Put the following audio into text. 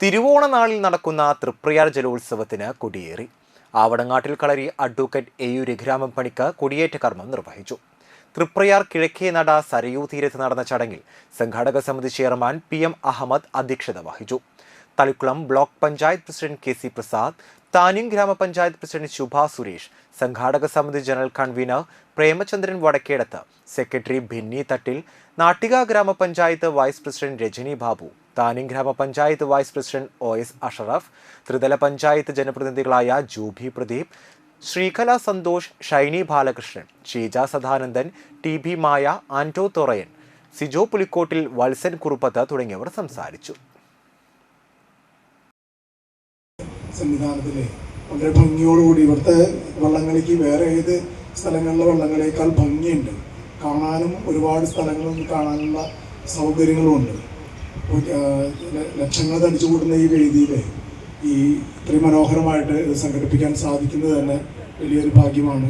തിരുവോണനാളിൽ നടക്കുന്ന തൃപ്രയാർ ജലോത്സവത്തിന് കൊടിയേറി. ആവടങ്ങാട്ടിൽ കളരി advocate AU Raghuraman പണിക്ക് കൊടിയേറ്റ കർമ്മം നിർവഹിച്ചു. തൃപ്രയാർ കിഴക്കേനട സരയൂ തീരത്ത് നടന്ന ചടങ്ങിൽ സംഘാടക സമിതി ചെയർമാൻ PM അഹമ്മദ് അധ്യക്ഷത വഹിച്ചു. Thalikkulam block panchayat president KC Prasad, Thanyam ഗ്രാമപഞ്ചായത്ത് പ്രസിഡന്റ് ശുഭ സുരേഷ്, സംഘാടക സമിതി general convener Premachandran Vadakkedath, secretary Bhinni Thattil, Nattika ഗ്രാമപഞ്ചായത്ത് വൈസ് പ്രസിഡന്റ് രജനി ബാബു, താന്യം ഗ്രാമപഞ്ചായത്ത് വൈസ് പ്രസിഡന്റ് OS അഷറഫ്, ത്രിതല പഞ്ചായത്ത് ജനപ്രതിനിധികളായ ജൂബി പ്രദീപ്, ശ്രീകല സന്തോഷ്, ഷൈനി ബാലകൃഷ്ണൻ, ഷീജ സദാനന്ദൻ, TB മായ, ആന്റോ തൊറയൻ, സിജോ പുലിക്കോട്ടിൽ, വത്സൻ കുറുപ്പത്ത് തുടങ്ങിയവർ സംസാരിച്ചു. സംവിധാനത്തിലെ വളരെ ഭംഗിയോടുകൂടി ഇവിടുത്തെ വള്ളംകളിക്ക് വേറെ ഏത് സ്ഥലങ്ങളിലെ വള്ളംകളിയേക്കാൾ ഭംഗിയുണ്ട്. കാണാനും ഒരുപാട് സ്ഥലങ്ങളിൽ കാണാനുള്ള സൗകര്യങ്ങളുമുണ്ട്. ലക്ഷങ്ങൾ തടിച്ചു കൂടുന്ന ഈ വേദിയിൽ ഈ ഇത്രയും മനോഹരമായിട്ട് സംഘടിപ്പിക്കാൻ സാധിക്കുന്നത് തന്നെ വലിയൊരു ഭാഗ്യമാണ്.